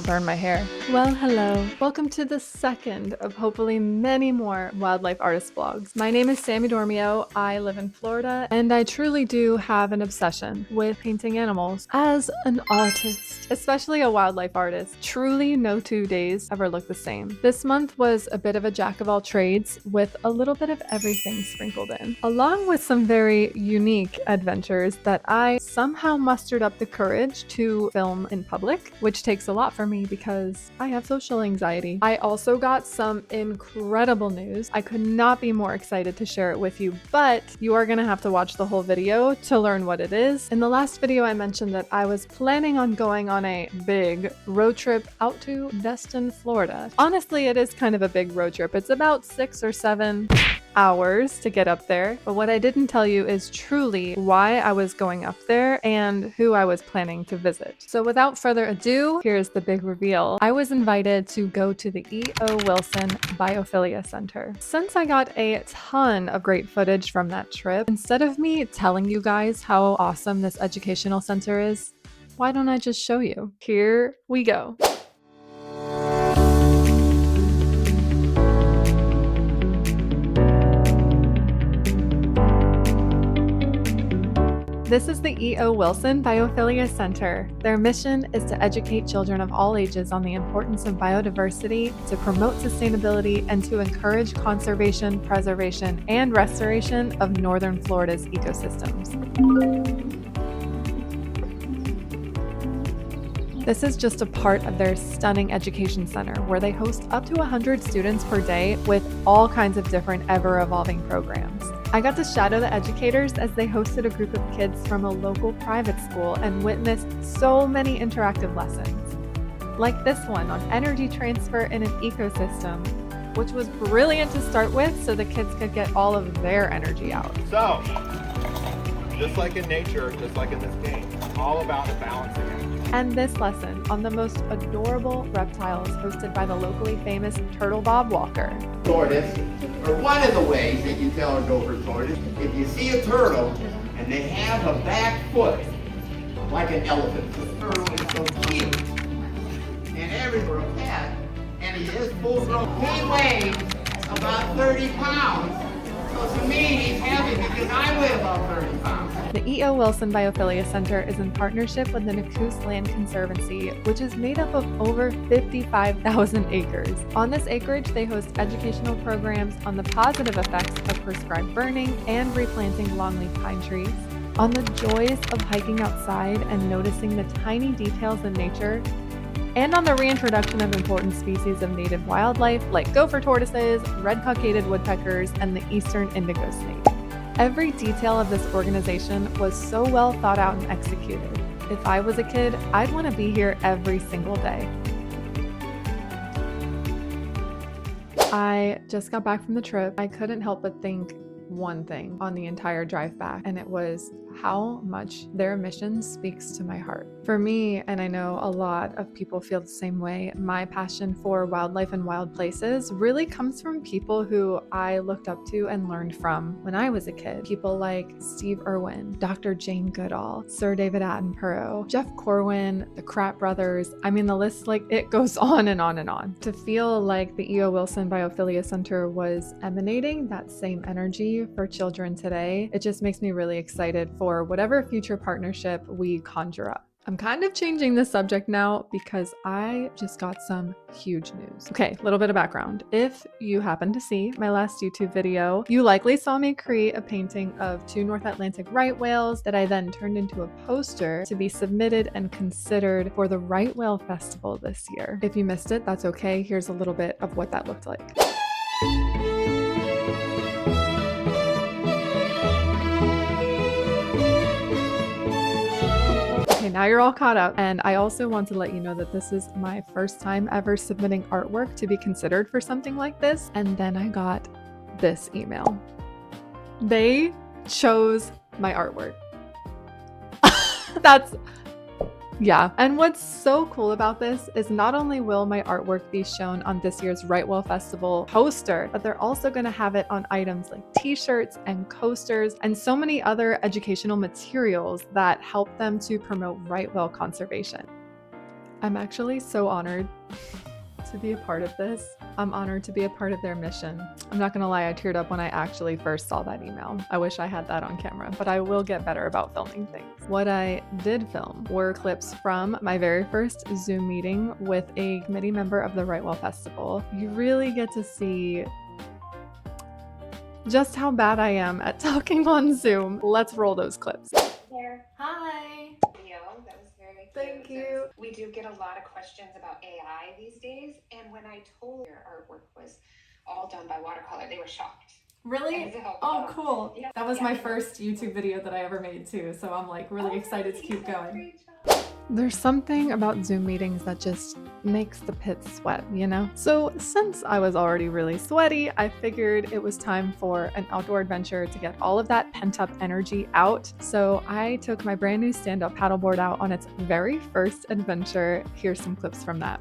burn my hair. Well, hello. Welcome to the second of hopefully many more wildlife artist vlogs. My name is Sammy Dormio. I live in Florida, and I truly do have an obsession with painting animals. As an artist, especially a wildlife artist, truly no 2 days ever look the same. This month was a bit of a jack of all trades with a little bit of everything sprinkled in, along with some very unique adventures that I somehow mustered up the courage to film in public, which takes a lot for me because I have social anxiety. I also got some incredible news. I could not be more excited to share it with you, but you are gonna have to watch the whole video to learn what it is. In the last video, I mentioned that I was planning on going on a big road trip out to Destin, Florida. Honestly, it is kind of a big road trip. It's about 6 or 7 hours to get up there. But what I didn't tell you is truly why I was going up there and who I was planning to visit. So without further ado, here's the big reveal. I was invited to go to the E.O. Wilson Biophilia Center. Since I got a ton of great footage from that trip, instead of me telling you guys how awesome this educational center is, why don't I just show you? Here we go. This is the E.O. Wilson Biophilia Center. Their mission is to educate children of all ages on the importance of biodiversity, to promote sustainability, and to encourage conservation, preservation, and restoration of Northern Florida's ecosystems. This is just a part of their stunning education center where they host up to 100 students per day with all kinds of different ever-evolving programs. I got to shadow the educators as they hosted a group of kids from a local private school and witnessed so many interactive lessons, like this one on energy transfer in an ecosystem, which was brilliant to start with so the kids could get all of their energy out. So, just like in nature, just like in this game, it's all about a balancing act. And this lesson on the most adorable reptiles hosted by the locally famous Turtle Bob Walker. Tortoise, or one of the ways that you tell a gopher tortoise, if you see a turtle and they have a back foot like an elephant, the turtle is so cute and everywhere a cat, and he is full grown. He weighs about 30 pounds. So to me, he's heavy because I weigh about 30 pounds. The E.O. Wilson Biophilia Center is in partnership with the Nacoos Land Conservancy, which is made up of over 55,000 acres. On this acreage, they host educational programs on the positive effects of prescribed burning and replanting longleaf pine trees, on the joys of hiking outside and noticing the tiny details in nature, and on the reintroduction of important species of native wildlife like gopher tortoises, red-cockaded woodpeckers, and the eastern indigo snake. Every detail of this organization was so well thought out and executed. If I was a kid, I'd want to be here every single day. I just got back from the trip. I couldn't help but think one thing on the entire drive back, and it was how much their mission speaks to my heart. For me, and I know a lot of people feel the same way, my passion for wildlife and wild places really comes from people who I looked up to and learned from when I was a kid. People like Steve Irwin, Dr. Jane Goodall, Sir David Attenborough, Jeff Corwin, the Kratt brothers. I mean, the list, like, it goes on and on and on. To feel like the E.O. Wilson Biophilia Center was emanating that same energy for children today, it just makes me really excited for whatever future partnership we conjure up. I'm kind of changing the subject now because I just got some huge news. Okay, a little bit of background. If you happen to see my last YouTube video, you likely saw me create a painting of 2 North Atlantic right whales that I then turned into a poster to be submitted and considered for the Right Whale Festival this year. If you missed it, that's okay. Here's a little bit of what that looked like. Okay, now you're all caught up. And I also want to let you know that this is my first time ever submitting artwork to be considered for something like this. And then I got this email. They chose my artwork. Yeah. And what's so cool about this is not only will my artwork be shown on this year's Right Whale Festival poster, but they're also going to have it on items like t-shirts and coasters and so many other educational materials that help them to promote right whale conservation. I'm actually so honored to be a part of this. I'm honored to be a part of their mission. I'm not gonna lie, I teared up when I actually first saw that email. I wish I had that on camera, but I will get better about filming things. What I did film were clips from my very first Zoom meeting with a committee member of the Rightwell Festival. You really get to see just how bad I am at talking on Zoom. Let's roll those clips. There. Hi. Video. That was very cute. Thank you. We do get a lot of questions about AI these days, and when I told your artwork was all done by watercolor, they were shocked. Really? And so, Oh, cool. yeah, That was yeah. my first YouTube video that I ever made too, so I'm like really excited to keep going. Great job. There's something about Zoom meetings that just makes the pits sweat, you know? So since I was already really sweaty, I figured it was time for an outdoor adventure to get all of that pent-up energy out. So I took my brand new stand-up paddleboard out on its very first adventure. Here's some clips from that.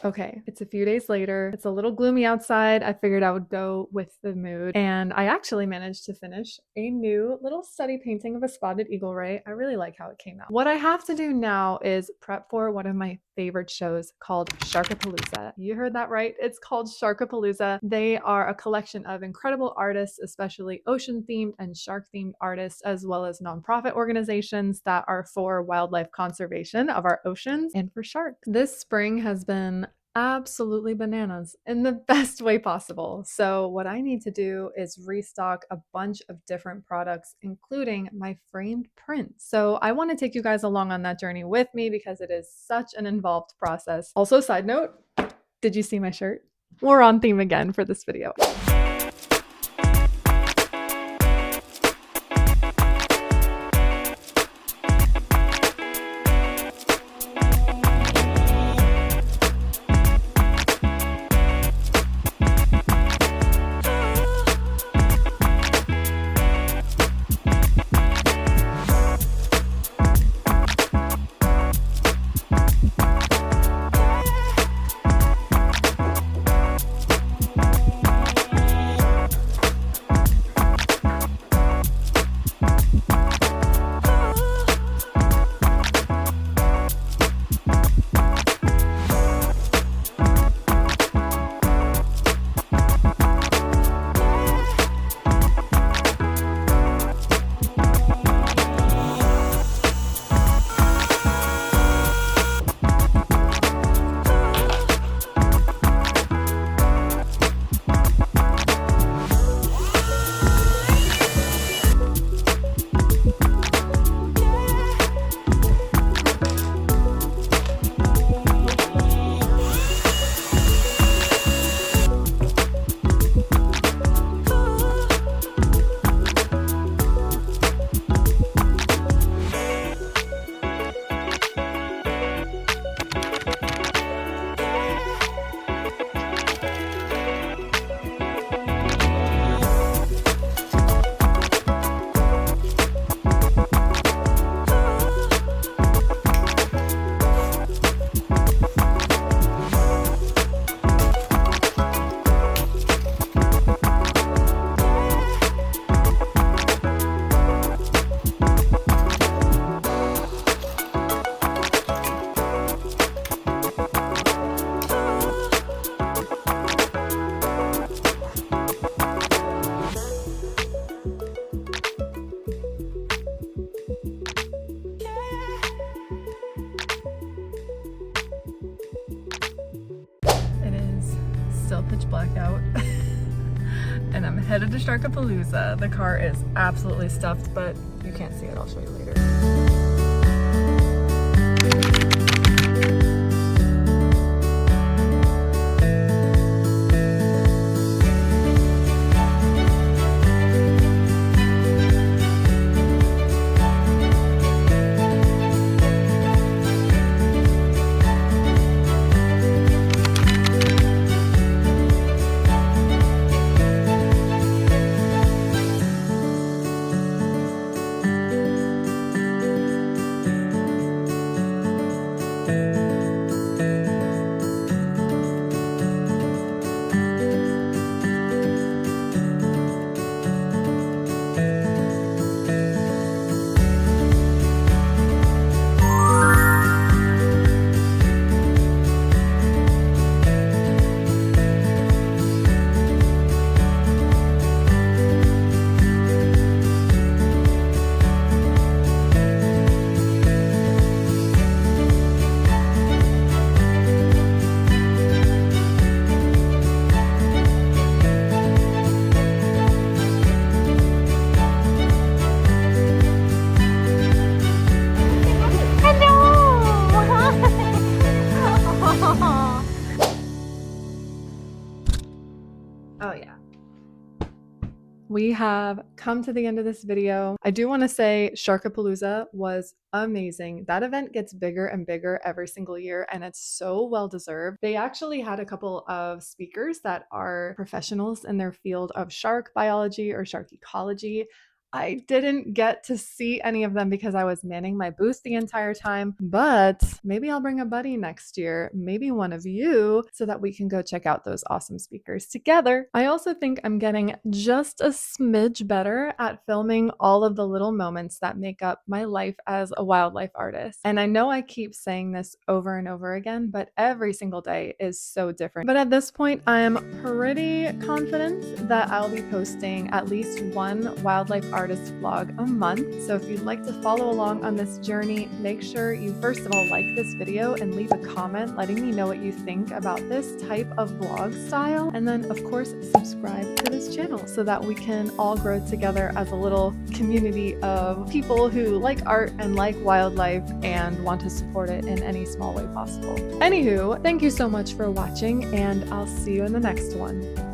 Okay, it's a few days later. It's a little gloomy outside. I figured I would go with the mood, and I actually managed to finish a new little study painting of a spotted eagle ray. I really like how it came out. What I have to do now is prep for one of my favorite shows called Sharkapalooza. You heard that right. It's called Sharkapalooza. They are a collection of incredible artists, especially ocean-themed and shark-themed artists, as well as nonprofit organizations that are for wildlife conservation of our oceans and for sharks. This spring has been absolutely bananas in the best way possible. So what I need to do is restock a bunch of different products, including my framed prints. So I want to take you guys along on that journey with me because it is such an involved process. Also, side note, did you see my shirt? We're on theme again for this video. Pitch black out and I'm headed to Sharkapalooza. The car is absolutely stuffed, but you can't see it. I'll show you later. we have come to the end of this video. I do want to say Sharkapalooza was amazing. That event gets bigger and bigger every single year, and it's so well deserved. They actually had a couple of speakers that are professionals in their field of shark biology or shark ecology. I didn't get to see any of them because I was manning my booth the entire time, but maybe I'll bring a buddy next year, maybe one of you, so that we can go check out those awesome speakers together. I also think I'm getting just a smidge better at filming all of the little moments that make up my life as a wildlife artist. And I know I keep saying this over and over again, but every single day is so different. But at this point, I'm pretty confident that I'll be posting at least one wildlife artist vlog a month. So if you'd like to follow along on this journey, make sure you first of all like this video and leave a comment letting me know what you think about this type of vlog style. And then of course, subscribe to this channel so that we can all grow together as a little community of people who like art and like wildlife and want to support it in any small way possible. Anywho, thank you so much for watching, and I'll see you in the next one.